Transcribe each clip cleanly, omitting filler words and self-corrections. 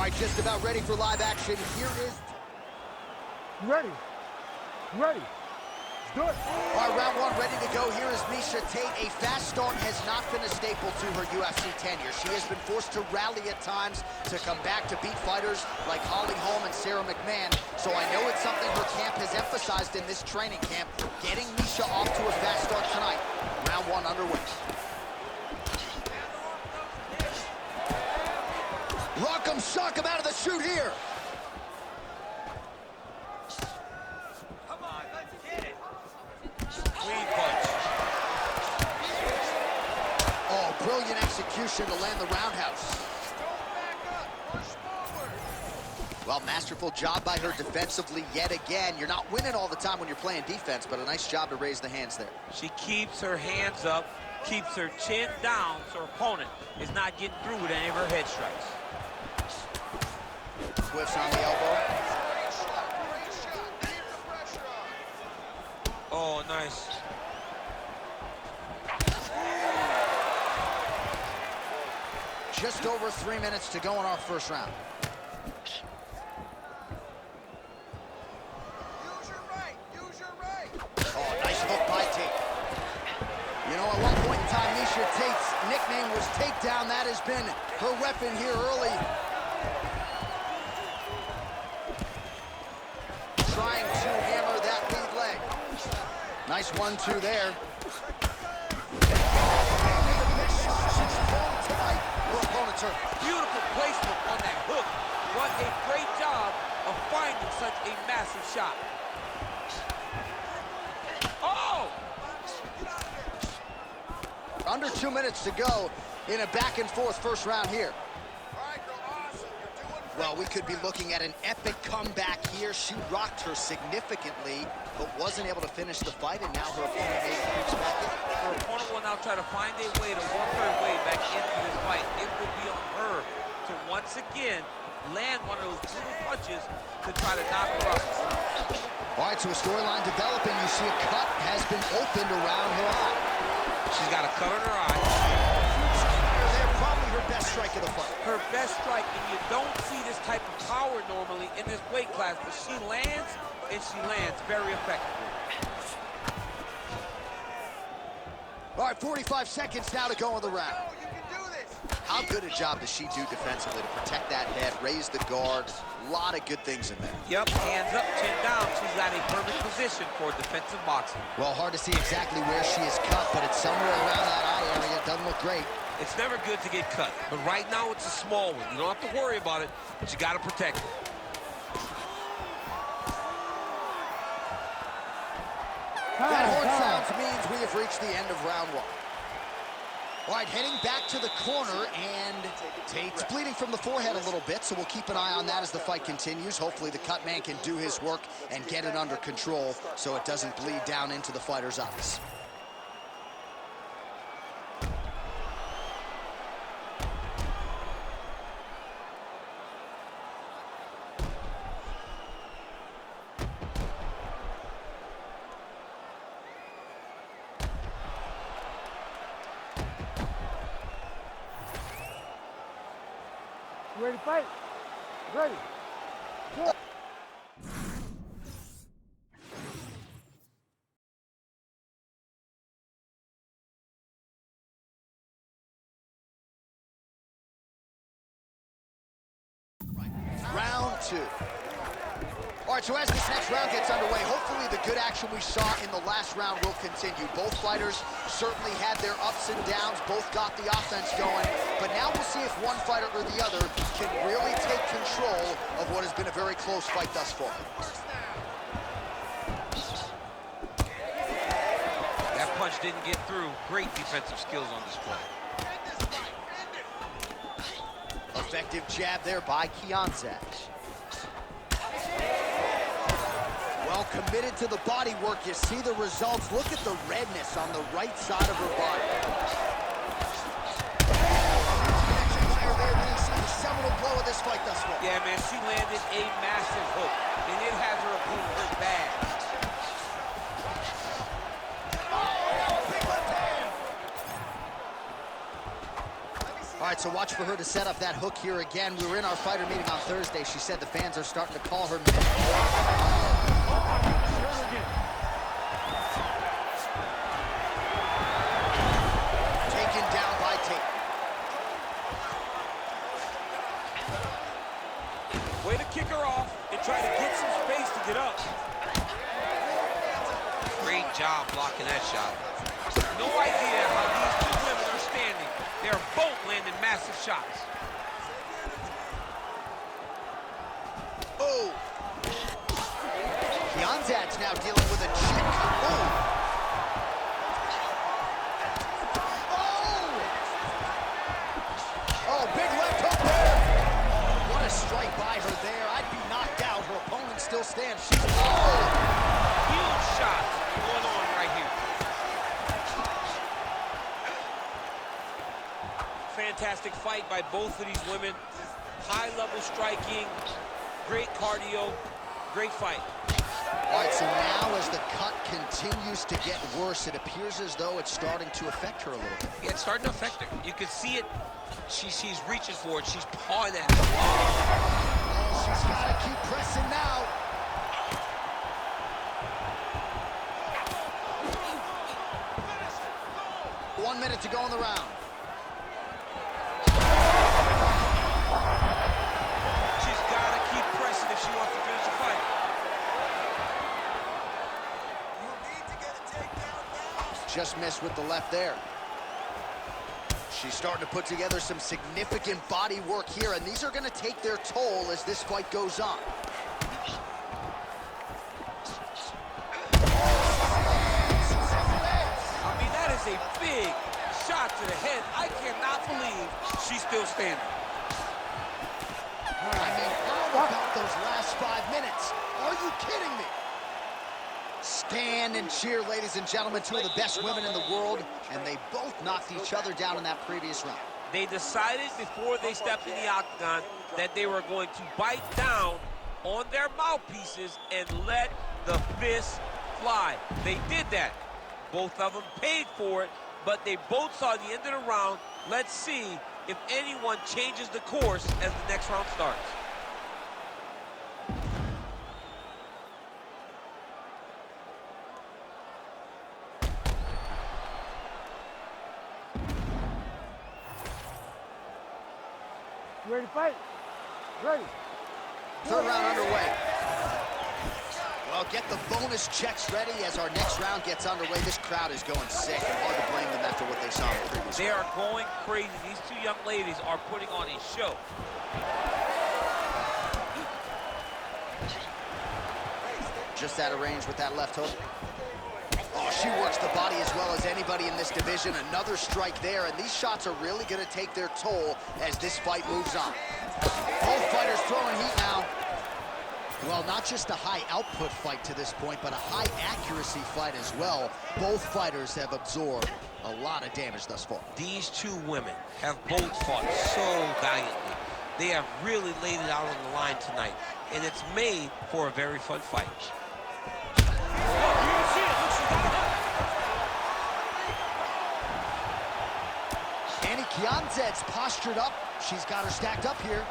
right, just about ready for live action. Here is... Ready. Ready. Do it. All right, round one ready to go. Here is Miesha Tate. A fast start has not been a staple to her UFC tenure. She has been forced to rally at times to come back to beat fighters like Holly Holm and Sarah McMahon. So I know it's something her camp has emphasized in this training camp, getting Miesha off to a fast start tonight. Round one underway. Rock'em sock'em out of the chute here. Oh, brilliant execution to land the roundhouse. Well, masterful job by her defensively yet again. You're not winning all the time when you're playing defense, but a nice job to raise the hands there. She keeps her hands up, keeps her chin down, so her opponent is not getting through with any of her head strikes. Whiffs on the elbow. Oh, nice. Just over 3 minutes to go in our first round. Use your right. Use your right. Oh, nice hook by Tate. You know, at one point in time, Miesha Tate's nickname was Takedown. That has been her weapon here early. Trying to hammer that lead leg. Nice 1-2 there. Beautiful placement on that hook. What a great job of finding such a massive shot. Oh! Under 2 minutes to go in a back-and-forth first round here. Well, we could be looking at an epic comeback here. She rocked her significantly, but wasn't able to finish the fight, and now her opponent creeps back in. Her opponent will now try to find a way to work her way back into this fight. It will be on her to once again land one of those brutal punches to try to knock her out. All right, so a storyline developing. You see a cut has been opened around her eye. She's got a cut on her eye. They're probably her best strike of the fight. Her best strike, and you don't see this type of power normally in this weight class, but she lands, and she lands very effectively. All right, 45 seconds now to go in the round. You can do this. How good a job does she do defensively to protect that head, raise the guard? A lot of good things in there. Yep, hands up, chin down. She's got a perfect position for defensive boxing. Well, hard to see exactly where she is cut, but it's somewhere around that eye area. It doesn't look great. It's never good to get cut, but right now it's a small one. You don't have to worry about it, but you got to protect it. That horn sounds means we have reached the end of round one. All right, heading back to the corner, and Tate's bleeding from the forehead a little bit, so we'll keep an eye on that as the fight continues. Hopefully the cut man can do his work and get it under control so it doesn't bleed down into the fighter's eyes. Ready to fight? Ready. Go. Round two. All right, so as this next round gets underway, hopefully the good action we saw in the last round will continue. Both fighters certainly had their ups and downs, both got the offense going, but now we'll see if one fighter or the other can really take control of what has been a very close fight thus far. That punch didn't get through. Great defensive skills on display. Effective jab there by Kianzad. Well committed to the body work. You see the results. Look at the redness on the right side of her body. The seminal blow of this fight thus far. Yeah, man, she landed a massive hook, and it has her opponent hurt bad. All right, right, so watch for her to set up that hook here again. We were in our fighter meeting on Thursday. She said the fans are starting to call her. Taken down by Tate. Way to kick her off and try to get some space to get up. Great job blocking that shot. No idea how these two women are standing. They're both landing massive shots. Oh! Kianzad's now dealing with a chin. Oh! Oh! Oh, big left hook there. What a strike by her there. I'd be knocked out. Her opponent still stands. She's... Oh! Huge shots going on right here. Fantastic fight by both of these women. High-level striking, great cardio, great fight. All right, so now as the cut continues to get worse, it appears as though it's starting to affect her a little bit. Yeah, it's starting to affect her. You can see it. She's reaching for it. She's pawing at it. Oh, she's got to keep pressing now. One minute to go in the round. She's got to keep pressing if she wants to finish the fight. You need to get a takedown now. Just missed with the left there. She's starting to put together some significant body work here, and these are going to take their toll as this fight goes on. I mean, that is a big shot to the head. I cannot believe she's still standing. I mean, how about those last 5 minutes? Are you kidding me? Stand and cheer, ladies and gentlemen, two of the best women in the world, and they both knocked each other down in that previous round. They decided before they stepped in the octagon that they were going to bite down on their mouthpieces and let the fists fly. They did that. Both of them paid for it, but they both saw the end of the round. Let's see if anyone changes the course as the next round starts. You ready to fight? Ready. Third round underway. Well, get the bonus checks ready as our next round gets underway. This crowd is going sick, and hard to blame them after what they saw in the previous They round. are going crazy. These two young ladies are putting on a show. Just out of range with that left hook. Oh, she works the body as well as anybody in this division. Another strike there, and these shots are really going to take their toll as this fight moves on. Both fighters throwing heat now. Well, not just a high output fight to this point, but a high accuracy fight as well. Both fighters have absorbed a lot of damage thus far. These two women have both fought so valiantly. They have really laid it out on the line tonight, and it's made for a very fun fight. Annie Kianzad's postured up. She's got her stacked up here.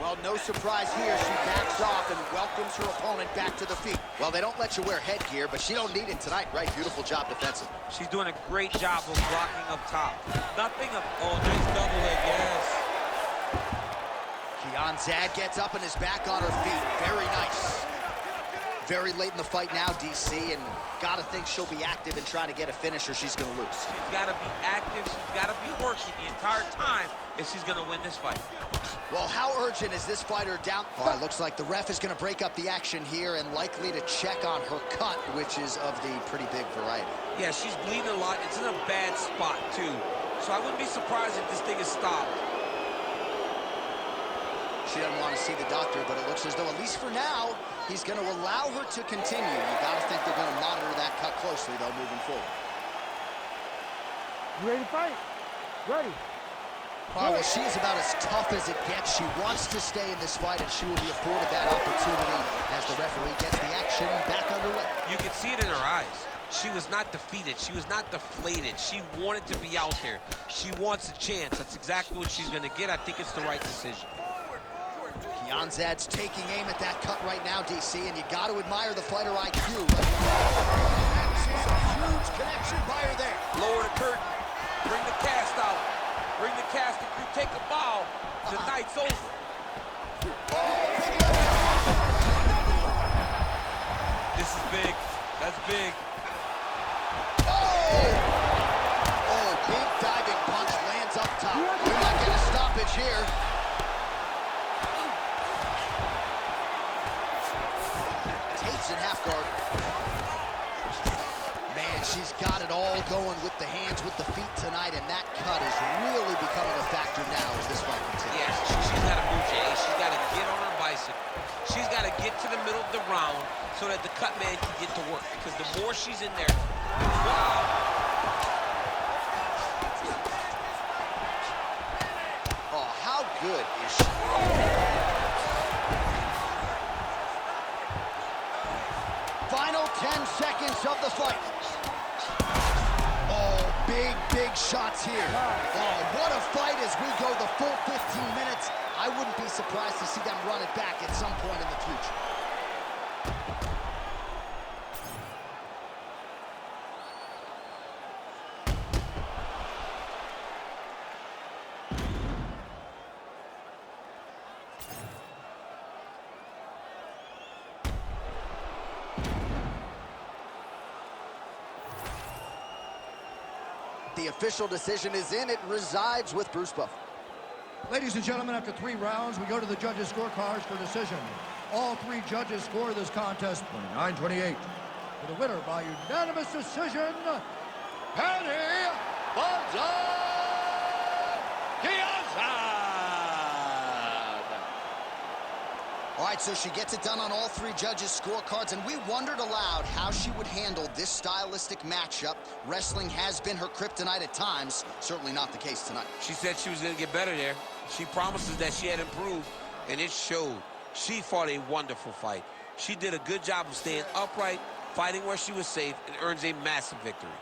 Well, no surprise here. She backs off and welcomes her opponent back to the feet. Well, they don't let you wear headgear, but she don't need it tonight, right? Beautiful job defensive. She's doing a great job of blocking up top. Nothing of, oh, nice double leg, yes. Kianzad gets up and is back on her feet. Very nice. Very late in the fight now, DC, and gotta think she'll be active in trying to get a finish or she's gonna lose. She's gotta be active, she's gotta be working the entire time if she's gonna win this fight. Well, how urgent is this fighter down? All right, looks like the ref is gonna break up the action here and likely to check on her cut, which is of the pretty big variety. Yeah, she's bleeding a lot. It's in a bad spot, too. So I wouldn't be surprised if this thing is stopped. She doesn't want to see the doctor, but it looks as though, at least for now, he's going to allow her to continue. You got to think they're going to monitor that cut closely, though, moving forward. You ready to fight? Ready. All right, well, she is about as tough as it gets. She wants to stay in this fight, and she will be afforded that opportunity as the referee gets the action back underway. You can see it in her eyes. She was not defeated. She was not deflated. She wanted to be out there. She wants a chance. That's exactly what she's going to get. I think it's the right decision. Kianzad's taking aim at that cut right now, DC, and you got to admire the fighter IQ. She's a huge connection by her there. Lower the curtain. Bring the cast out. Bring the cast. If you take a bow, the night's over. This is big. That's big. Oh, big diving punch lands up top. You're not getting a stoppage here. Tate's in half guard. Man, she's got it all going with the hands, with the feet tonight, and that cut is really becoming a factor now as this fight continues. Yes, she's got to move, Jay. She's got to get on her bicycle. She's got to get to the middle of the round so that the cut man can get to work. Because the more she's in there, wow. Oh, how good is she? Final 10 seconds of the fight. Oh, big shots here. Oh, what a fight as we go the full 15 minutes. I wouldn't be surprised to see them run it back at some point in the future. The official decision is in. It resides with Bruce Buffer. Ladies and gentlemen, after 3 rounds, we go to the judges' scorecards for decision. All 3 judges score this contest 29-28. For the winner by unanimous decision, Kianzad! All right, so she gets it done on all 3 judges' scorecards, and we wondered aloud how she would handle this stylistic matchup. Wrestling has been her kryptonite at times. Certainly not the case tonight. She said she was going to get better there. She promises that she had improved, and it showed. She fought a wonderful fight. She did a good job of staying upright, fighting where she was safe, and earns a massive victory.